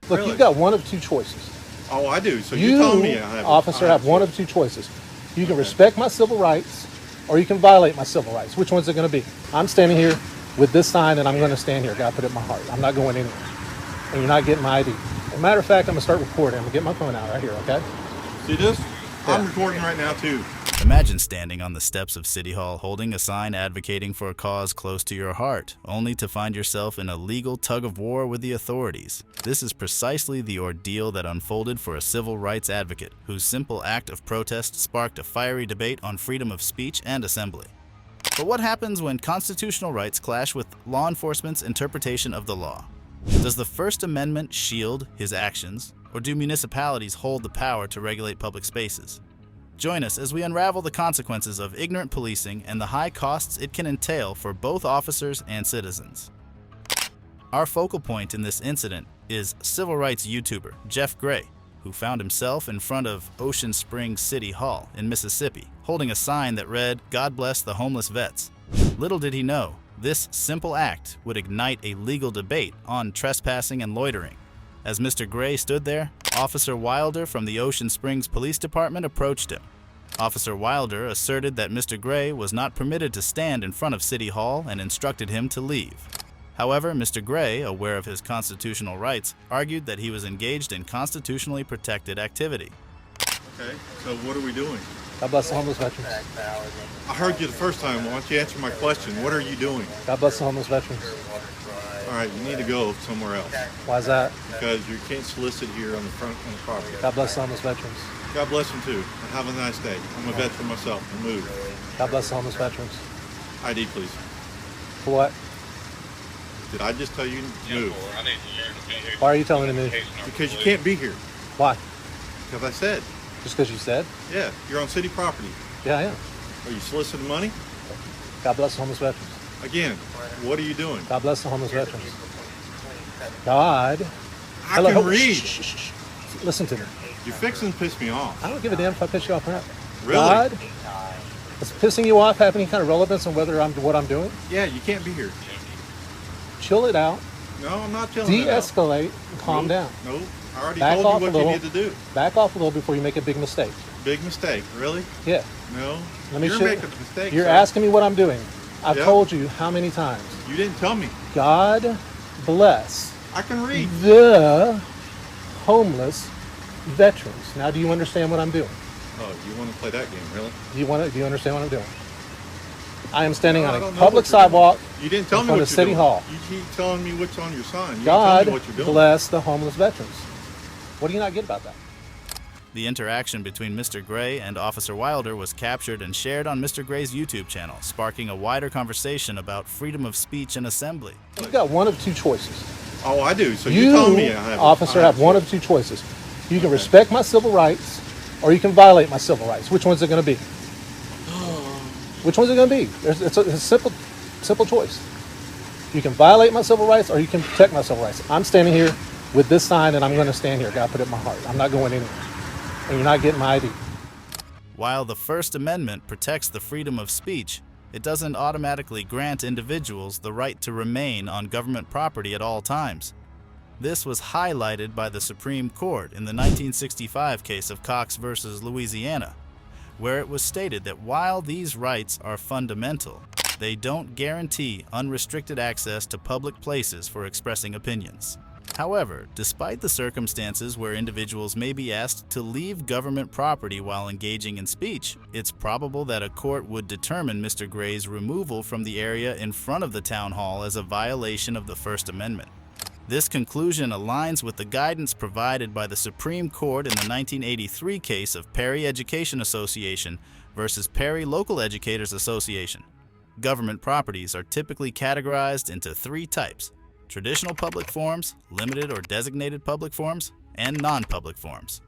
Look, Really? you've got one of two choices. Oh, I do. So you're telling me I have officer, have one of two choices. You can respect my civil rights, or you can violate my civil rights. Which one's it going to be? I'm standing here with this sign, and I'm going to stand here. God put it in my heart. I'm not going anywhere. And you're not getting my ID. As a matter of fact, I'm going to start recording. I'm going to get my phone out right here, okay? See this? Yeah. I'm recording right now, too. Imagine standing on the steps of City Hall holding a sign advocating for a cause close to your heart, only to find yourself in a legal tug-of-war with the authorities. This is precisely the ordeal that unfolded for a civil rights advocate, whose simple act of protest sparked a fiery debate on freedom of speech and assembly. But what happens when constitutional rights clash with law enforcement's interpretation of the law? Does the First Amendment shield his actions, or do municipalities hold the power to regulate public spaces? Join us as we unravel the consequences of ignorant policing and the high costs it can entail for both officers and citizens. Our focal point in this incident is civil rights YouTuber Jeff Gray, who found himself in front of Ocean Springs City Hall in Mississippi, holding a sign that read, "God bless the homeless vets." Little did he know, this simple act would ignite a legal debate on trespassing and loitering. As Mr. Gray stood there, Officer Wilder from the Ocean Springs Police Department approached him. Officer Wilder asserted that Mr. Gray was not permitted to stand in front of City Hall and instructed him to leave. However, Mr. Gray, aware of his constitutional rights, argued that he was engaged in constitutionally protected activity. Okay, so what are we doing? God bless the homeless veterans. I heard you the first time. Why don't you answer my question? What are you doing? God bless the homeless veterans. All right, you need to go somewhere else Why is that? because you can't solicit here on the property. God bless the homeless veterans. God bless them too. And have a nice day. I'm a veteran myself. And move. God bless the homeless veterans. ID, please. For what? Did I just tell you to move? Why are you telling me to move? Because you can't be here. Why? Because I said. Just because you said? Yeah, you're on city property. Yeah, I am. Are you soliciting money? God bless the homeless veterans. Again, what are you doing? God bless the homeless veterans. God. I Hello, can oh, read. shh, shh, shh. Listen to me. You're fixing to piss me off. I don't give a damn if I piss you off or not. Really? God, is pissing you off have any kind of relevance on whether what I'm doing? Yeah, you can't be here. Chill it out. No, I'm not telling you. De-escalate and calm down. Nope. I already Back told off you a what you little. need to do. Back off a little before you make a big mistake. Big mistake. Really? Yeah. No. Let me You're show making a mistake. You're sir. asking me what I'm doing. I've Yep. told you how many times. You didn't tell me. God bless I can read. the homeless veterans. Now, do you understand what I'm doing? Oh, you want to play that game, really? Do you understand what I'm doing? I am standing No, I on a don't know public what you're doing. sidewalk You didn't tell in me front what of you're City doing. Hall. You keep telling me what's on your sign. You God didn't tell me what you're doing. bless the homeless veterans. What do you not get about that? The interaction between Mr. Gray and Officer Wilder was captured and shared on Mr. Gray's YouTube channel, sparking a wider conversation about freedom of speech and assembly. You've got one of two choices. Oh, I do. So you're telling me I have. officer, have one of two choices. You can respect my civil rights, or you can violate my civil rights. Which one's it going to be? Which one's it going to be? It's a simple choice. You can violate my civil rights, or you can protect my civil rights. I'm standing here with this sign, and I'm going to stand here. God put it in my heart. I'm not going anywhere. And you're not getting my ID. While the First Amendment protects the freedom of speech, it doesn't automatically grant individuals the right to remain on government property at all times. This was highlighted by the Supreme Court in the 1965 case of Cox versus Louisiana, where it was stated that while these rights are fundamental, they don't guarantee unrestricted access to public places for expressing opinions. However, despite the circumstances where individuals may be asked to leave government property while engaging in speech, it's probable that a court would determine Mr. Gray's removal from the area in front of the town hall as a violation of the First Amendment. This conclusion aligns with the guidance provided by the Supreme Court in the 1983 case of Perry Education Association versus Perry Local Educators Association. Government properties are typically categorized into three types: traditional public forms, limited or designated public forms, and non-public forms.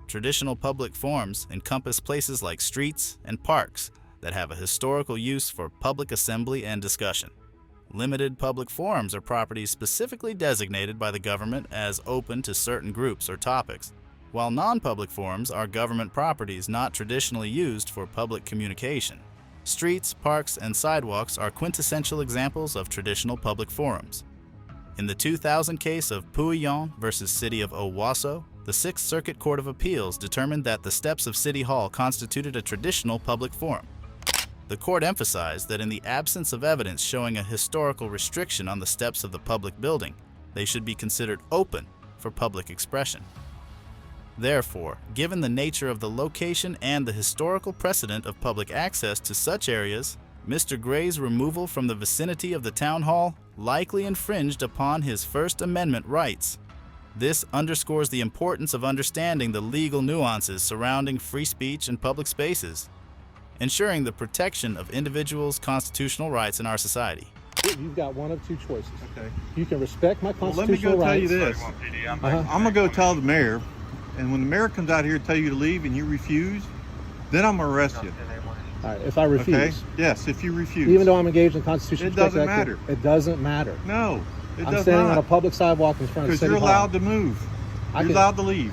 Traditional public forms encompass places like streets and parks that have a historical use for public assembly and discussion. Limited public forums are properties specifically designated by the government as open to certain groups or topics, while non-public forums are government properties not traditionally used for public communication. Streets, parks, and sidewalks are quintessential examples of traditional public forums. In the 2000 case of Pouillon versus City of Owasso, the Sixth Circuit Court of Appeals determined that the steps of City Hall constituted a traditional public forum. The court emphasized that in the absence of evidence showing a historical restriction on the steps of the public building, they should be considered open for public expression. Therefore, given the nature of the location and the historical precedent of public access to such areas, Mr. Gray's removal from the vicinity of the town hall likely infringed upon his First Amendment rights. This underscores the importance of understanding the legal nuances surrounding free speech in public spaces, ensuring the protection of individuals' constitutional rights in our society. You've got one of two choices. Okay. You can respect my Well, let me constitutional go tell you rights. this. Uh-huh. I'm gonna go tell the mayor, and when the mayor comes out here to tell you to leave and you refuse, then I'm gonna arrest you. All right, if I refuse. Okay? Yes, if you refuse. Even though I'm engaged in constitutional It doesn't protected activity, it doesn't matter. No, it I'm does standing on a not. public sidewalk in front of Because City you're Hall. allowed to move. I You're can- allowed to leave.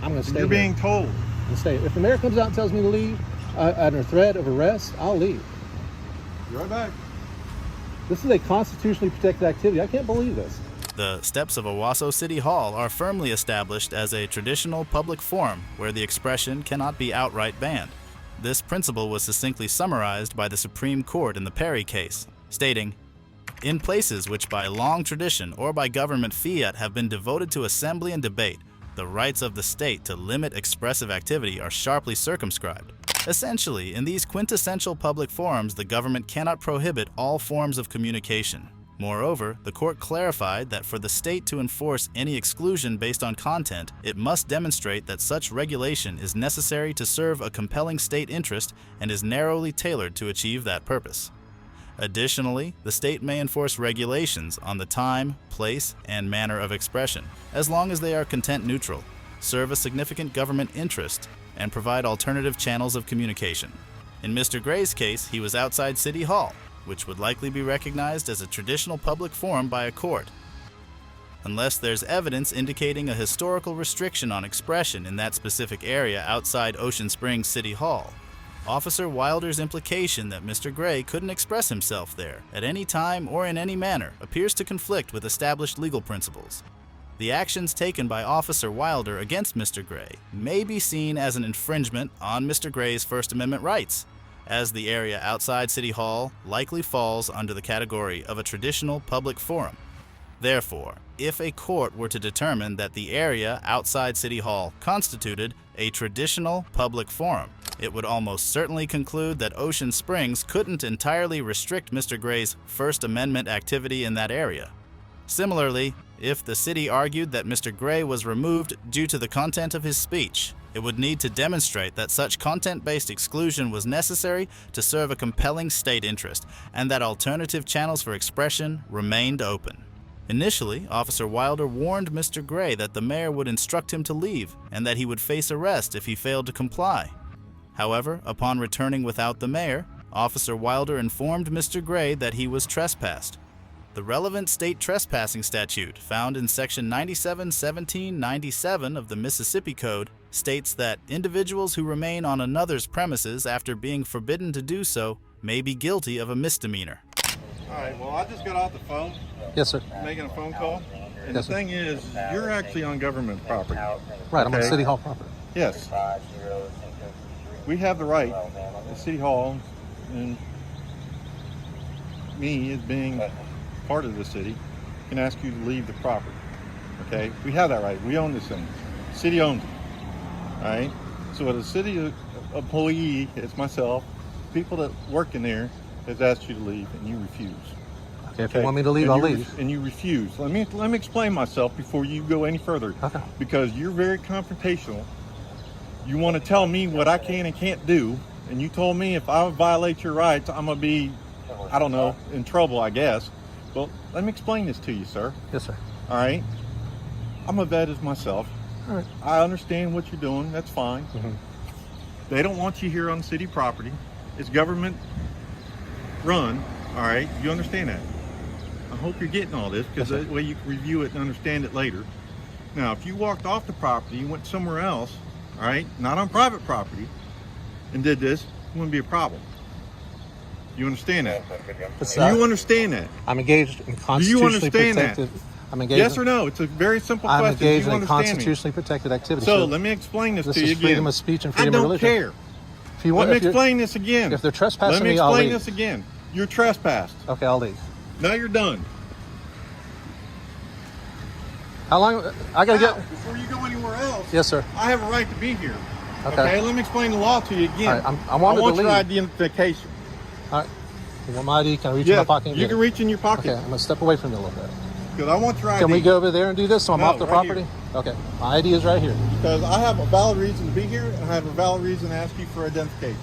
I'm going to stay You're here. being told. I'm gonna stay. If the mayor comes out and tells me to leave under threat of arrest, I'll leave. Be right back. This is a constitutionally protected activity. I can't believe this. The steps of Owasso City Hall are firmly established as a traditional public forum where the expression cannot be outright banned. This principle was succinctly summarized by the Supreme Court in the Perry case, stating, "In places which by long tradition or by government fiat have been devoted to assembly and debate, the rights of the state to limit expressive activity are sharply circumscribed." Essentially, in these quintessential public forums, the government cannot prohibit all forms of communication. Moreover, the court clarified that for the state to enforce any exclusion based on content, it must demonstrate that such regulation is necessary to serve a compelling state interest and is narrowly tailored to achieve that purpose. Additionally, the state may enforce regulations on the time, place, and manner of expression, as long as they are content neutral, serve a significant government interest, and provide alternative channels of communication. In Mr. Gray's case, he was outside City Hall, which would likely be recognized as a traditional public forum by a court. Unless there's evidence indicating a historical restriction on expression in that specific area outside Ocean Springs City Hall, Officer Wilder's implication that Mr. Gray couldn't express himself there at any time or in any manner appears to conflict with established legal principles. The actions taken by Officer Wilder against Mr. Gray may be seen as an infringement on Mr. Gray's First Amendment rights, as the area outside City Hall likely falls under the category of a traditional public forum. Therefore, if a court were to determine that the area outside City Hall constituted a traditional public forum, it would almost certainly conclude that Ocean Springs couldn't entirely restrict Mr. Gray's First Amendment activity in that area. Similarly, if the city argued that Mr. Gray was removed due to the content of his speech, it would need to demonstrate that such content-based exclusion was necessary to serve a compelling state interest, and that alternative channels for expression remained open. Initially, Officer Wilder warned Mr. Gray that the mayor would instruct him to leave, and that he would face arrest if he failed to comply. However, upon returning without the mayor, Officer Wilder informed Mr. Gray that he was trespassed. The relevant state trespassing statute, found in Section 97-1797 of the Mississippi Code, states that individuals who remain on another's premises after being forbidden to do so may be guilty of a misdemeanor. All right, well, I just got off the phone Yes, sir. making a phone call. And Yes, the sir. thing is, you're actually on government property. Right, I'm on Okay. City Hall property. Yes. We have the right, the City Hall, and me as being part of the city, can ask you to leave the property. Okay? We have that right. We own this thing. The city owns it. All right? So the city employee, it's myself, people that work in there, has asked you to leave and you refuse. Okay, if you want me to leave, I'll leave. And you refuse. Let me explain myself before you go any further. Okay. Because you're very confrontational. You want to tell me what I can and can't do, and you told me if I violate your rights, I'm gonna be, I don't know, in trouble, I guess. Well, let me explain this to you, sir. Yes, sir. All right? I'm a vet as myself. All right. I understand what you're doing. That's fine. Mhm. They don't want you here on city property. It's government run. All right? You understand that? I hope you're getting all this, because Yes, sir. that way you can review it and understand it later. Now, if you walked off the property, you went somewhere else, all right, not on private property, and did this, it wouldn't be a problem. You understand that? It's, Do you understand that? I'm engaged in Do you constitutionally understand that? protected. I'm engaged. Yes or no? It's a very simple I'm question. Do engaged you in a understand me? constitutionally protected activity. So let me explain this This to you is again. freedom of speech and I freedom don't of religion. care. If you want, Let me if you're- explain this again. If they're trespassing Let me me, I'll explain leave. this again. You're trespassed. Okay, I'll leave. Now you're done. How long? I gotta Now, get. before you go anywhere else, Yes, sir. I have a right to be here. Okay. Let me explain the law to you again. All right, I wanted to want your leave. identification. All right. You want my ID? Can I reach in Yeah, my pocket and you get can it? reach in your pocket. Okay, I'm gonna step away from you a little bit. Because I want your ID. Can we go over there and do this so I'm No, off the right property? Okay, my ID is right here. Because I have a valid reason to be here, and I have a valid reason to ask you for identification.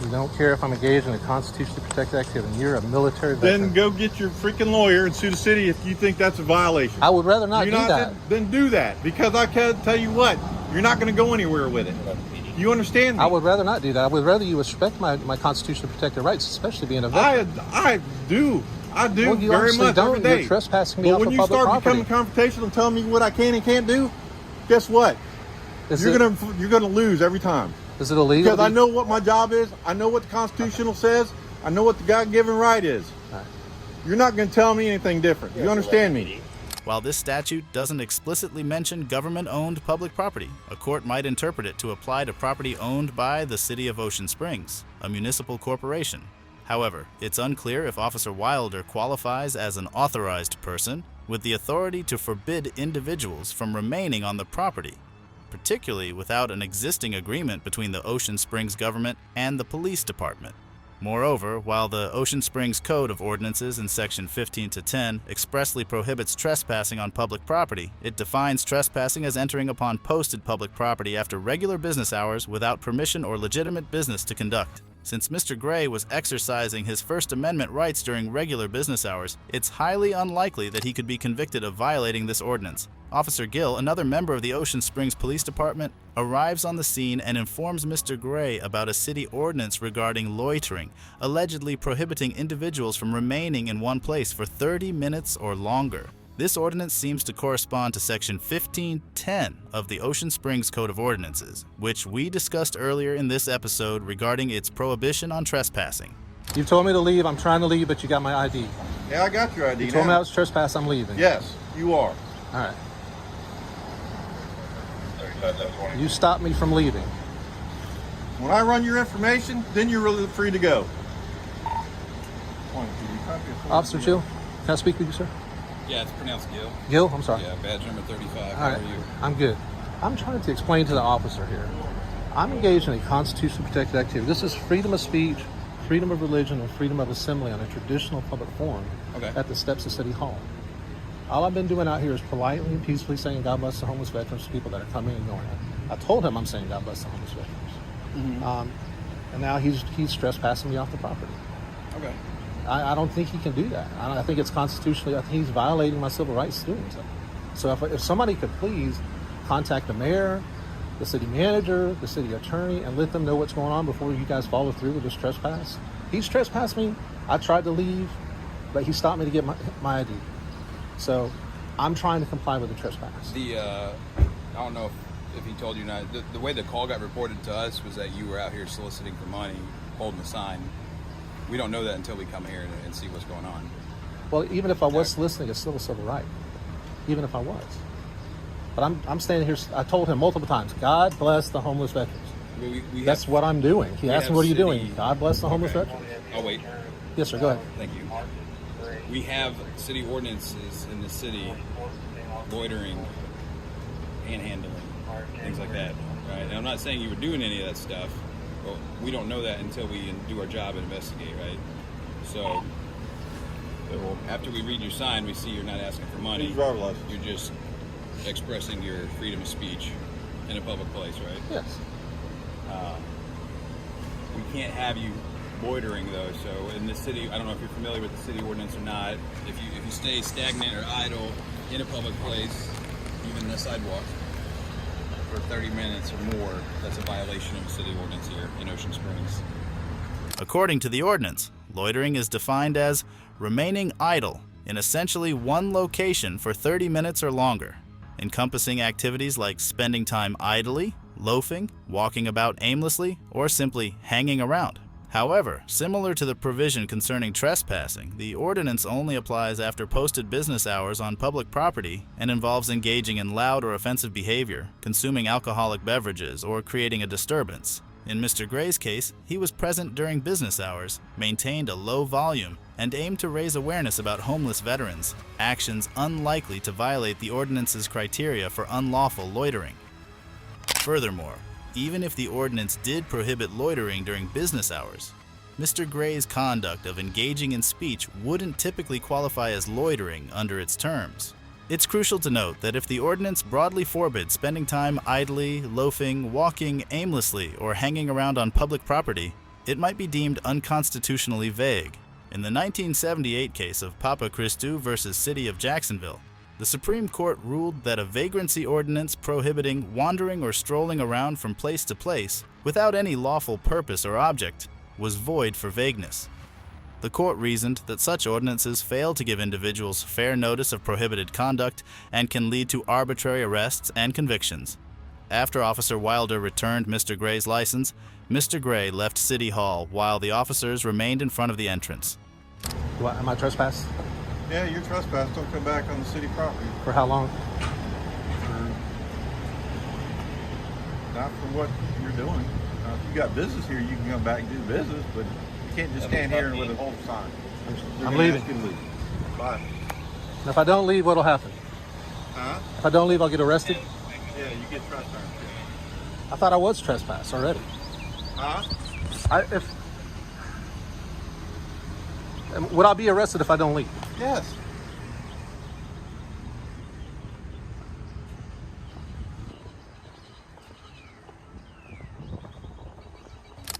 You don't care if I'm engaged in a constitutionally protected activity. You're a military veteran. Then go get your freaking lawyer and sue the city if you think that's a violation. I would rather not You're do that. Then do that. Because I can tell you what, you're not going to go anywhere with it. You understand me? I would rather not do that. I would rather you respect my constitutionally protected rights, especially being a veteran. I do. I do Well, you very obviously much don't. every day. You're trespassing me But off when of you public start property. becoming confrontational and telling me what I can and can't do, guess what? You're gonna lose every time. Is it illegal? Because I know what my job is. I know what the Constitutional says. I know what the God-given right is. All right. You're not going to tell me anything different. You understand me? While this statute doesn't explicitly mention government-owned public property, a court might interpret it to apply to property owned by the City of Ocean Springs, a municipal corporation. However, it's unclear if Officer Wilder qualifies as an authorized person with the authority to forbid individuals from remaining on the property, particularly without an existing agreement between the Ocean Springs government and the police department. Moreover, while the Ocean Springs Code of Ordinances in Section 15-10 expressly prohibits trespassing on public property, it defines trespassing as entering upon posted public property after regular business hours without permission or legitimate business to conduct. Since Mr. Gray was exercising his First Amendment rights during regular business hours, it's highly unlikely that he could be convicted of violating this ordinance. Officer Gill, another member of the Ocean Springs Police Department, arrives on the scene and informs Mr. Gray about a city ordinance regarding loitering, allegedly prohibiting individuals from remaining in one place for 30 minutes or longer. This ordinance seems to correspond to Section 15-10 of the Ocean Springs Code of Ordinances, which we discussed earlier in this episode regarding its prohibition on trespassing. You told me to leave. I'm trying to leave, but you got my ID. Yeah, I got your ID You told me I now. was trespassed. I'm leaving. Yes, you are. All right. You stopped me from leaving. When I run your information, then you're really free to go. Officer Chill, can I speak with you, sir? Yeah, it's pronounced Gil. Gil, I'm sorry. Yeah, badge number 35. All How right. are you? I'm good. I'm trying to explain to the officer here. I'm engaged in a constitutionally protected activity. This is freedom of speech, freedom of religion, and freedom of assembly on a traditional public forum Okay. at the steps of City Hall. All I've been doing out here is politely and peacefully saying God bless the homeless veterans, people that are coming and going. I told him I'm saying God bless the homeless veterans. And now he's trespassing me off the property. Okay. I don't think he can do that. I think it's constitutionally, I think he's violating my civil rights doing so. So if somebody could please contact the mayor, the city manager, the city attorney, and let them know what's going on before you guys follow through with this trespass. He's trespassed me. I tried to leave, but he stopped me to get my ID. So I'm trying to comply with the trespass. I don't know if he told you not. The way the call got reported to us was that you were out here soliciting for money, holding a sign. We don't know that until we come here and see what's going on. Well, even if I was soliciting, it's still a civil right. Even if I was. But I'm standing here, I told him multiple times, God bless the homeless veterans. That's what I'm doing. He asked me, what are you doing? God bless the homeless veterans. Oh, wait. Yes, sir, go ahead. Thank you. We have city ordinances in the city, loitering, panhandling, things like that, right? And I'm not saying you were doing any of that stuff, but we don't know that until we do our job and investigate, right? So, after we read your sign, we see you're not asking for money. Driver's license. You're just expressing your freedom of speech in a public place, right? Yes. We can't have you loitering though. So in the city, I don't know if you're familiar with the city ordinance or not. If you stay stagnant or idle in a public place, even the sidewalk, for 30 minutes or more, that's a violation of the city ordinance here in Ocean Springs. According to the ordinance, loitering is defined as remaining idle in essentially one location for 30 minutes or longer, encompassing activities like spending time idly, loafing, walking about aimlessly, or simply hanging around. However, similar to the provision concerning trespassing, the ordinance only applies after posted business hours on public property and involves engaging in loud or offensive behavior, consuming alcoholic beverages, or creating a disturbance. In Mr. Gray's case, he was present during business hours, maintained a low volume, and aimed to raise awareness about homeless veterans, actions unlikely to violate the ordinance's criteria for unlawful loitering. Furthermore, even if the ordinance did prohibit loitering during business hours, Mr. Gray's conduct of engaging in speech wouldn't typically qualify as loitering under its terms. It's crucial to note that if the ordinance broadly forbids spending time idly, loafing, walking aimlessly, or hanging around on public property, it might be deemed unconstitutionally vague. In the 1978 case of Papa Christou versus City of Jacksonville, the Supreme Court ruled that a vagrancy ordinance prohibiting wandering or strolling around from place to place without any lawful purpose or object was void for vagueness. The court reasoned that such ordinances fail to give individuals fair notice of prohibited conduct and can lead to arbitrary arrests and convictions. After Officer Wilder returned Mr. Gray's license, Mr. Gray left City Hall while the officers remained in front of the entrance. Am I trespassed? Yeah, you're trespassed. Don't come back on the city property. For how long? Not for what you're doing. If you got business here, you can come back and do business, but you can't just stand here with a whole sign. They're I'm gonna leaving. ask you to leave. Bye. And if I don't leave, what'll happen? Huh? If I don't leave, I'll get arrested? Yeah, you get trespassed. I thought I was trespassed already. Huh? Would I be arrested if I don't leave? Yes.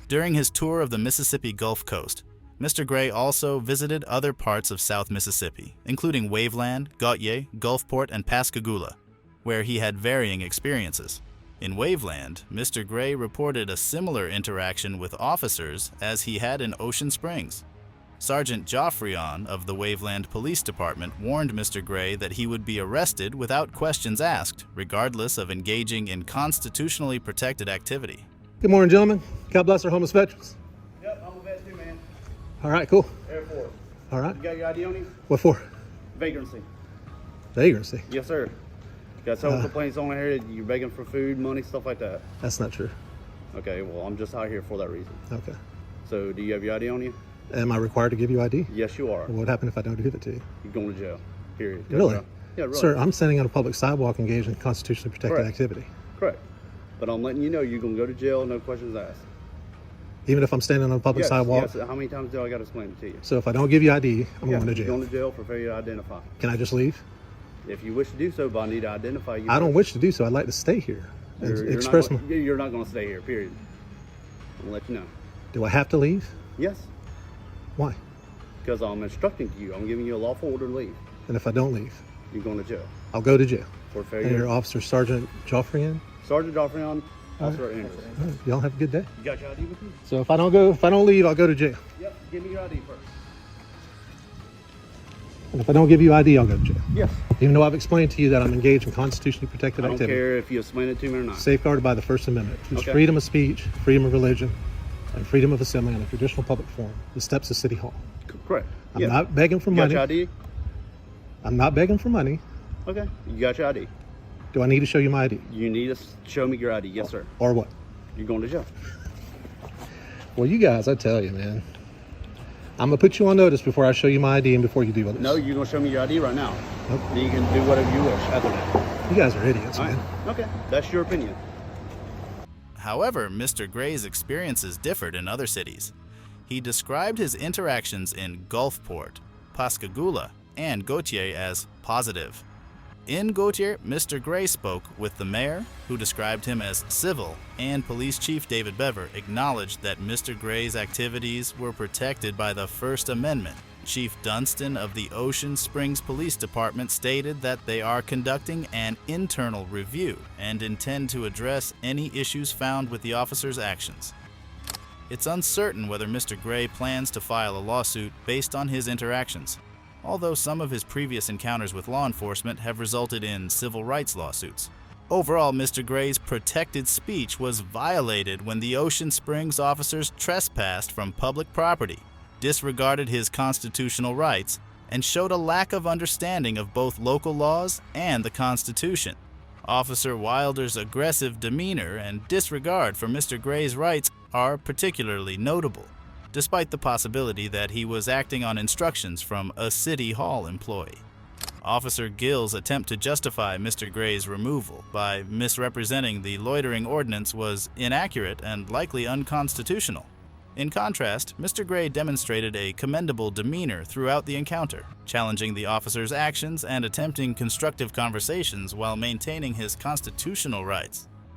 During his tour of the Mississippi Gulf Coast, Mr. Gray also visited other parts of South Mississippi, including Waveland, Gautier, Gulfport, and Pascagoula, where he had varying experiences. In Waveland, Mr. Gray reported a similar interaction with officers as he had in Ocean Springs. Sergeant Joffrion of the Waveland Police Department warned Mr. Gray that he would be arrested without questions asked, regardless of engaging in constitutionally protected activity. Good morning, gentlemen. God bless our homeless veterans. Yep, I'm a vet too, man. All right, cool. Air Force. All right. You got your ID on you? What for? Vagrancy. Vagrancy. Yes, sir. Got several complaints on here that you're begging for food, money, stuff like that. That's not true. Okay, well, I'm just out here for that reason. Okay. So, do you have your ID on you? Am I required to give you ID? Yes, you are. What would happen if I don't give it to you? You're going to jail. Period. Really? Yeah, really. Sir, I'm standing on a public sidewalk engaged in constitutionally protected Correct. activity. Correct. But I'm letting you know you're going to go to jail, no questions asked. Even if I'm standing on a public Yes, sidewalk? yes. How many times do I got to explain it to you? So if I don't give you ID, I'm Yeah, going to You're jail. going to jail for failure to identify. Can I just leave? If you wish to do so, but I need to identify you. I don't wish to do so. I'd like to stay here. And express my... You're not going to stay here, period. I'm going to let you know. Do I have to leave? Yes. Why? Because I'm instructing you. I'm giving you a lawful order to leave. And if I don't leave, You're going to jail I'll go to jail. for And failure. you're Officer Sergeant Joffrion? Sergeant Joffrion, Officer Anderson. All right. Y'all have a good day. You got your ID with you? So if I don't leave, I'll go to jail. Yep. Give me your ID first. And if I don't give you ID, I'll go to jail. Yes. Even though I've explained to you that I'm engaged in constitutionally protected I don't activity. care if you explain it to me or not. Safeguarded by the First Amendment. It's Okay. freedom of speech, freedom of religion, and freedom of assembly on a traditional public forum. The steps of City Hall. Correct. I'm Yeah. not begging for You got money. your ID? I'm not begging for money. Okay. You got your ID. Do I need to show you my ID? You need to show me your ID. Yes, sir. Or what? You're going to jail. Well, you guys, I tell you, man. I'm going to put you on notice before I show you my ID and before you do this. No, you're going to show me your ID right now. Nope. Then you can do whatever you wish after that. You guys are idiots, All right. man. Okay. That's your opinion. However, Mr. Gray's experiences differed in other cities. He described his interactions in Gulfport, Pascagoula, and Gautier as positive. In Gautier, Mr. Gray spoke with the mayor, who described him as civil, and Police Chief David Bever acknowledged that Mr. Gray's activities were protected by the First Amendment. Chief Dunstan of the Ocean Springs Police Department stated that they are conducting an internal review and intend to address any issues found with the officer's actions. It's uncertain whether Mr. Gray plans to file a lawsuit based on his interactions, although some of his previous encounters with law enforcement have resulted in civil rights lawsuits. Overall, Mr. Gray's protected speech was violated when the Ocean Springs officers trespassed from public property, disregarded his constitutional rights, and showed a lack of understanding of both local laws and the Constitution. Officer Wilder's aggressive demeanor and disregard for Mr. Gray's rights are particularly notable, despite the possibility that he was acting on instructions from a City Hall employee. Officer Gill's attempt to justify Mr. Gray's removal by misrepresenting the loitering ordinance was inaccurate and likely unconstitutional. In contrast, Mr. Gray demonstrated a commendable demeanor throughout the encounter, challenging the officer's actions and attempting constructive conversations while maintaining his constitutional rights.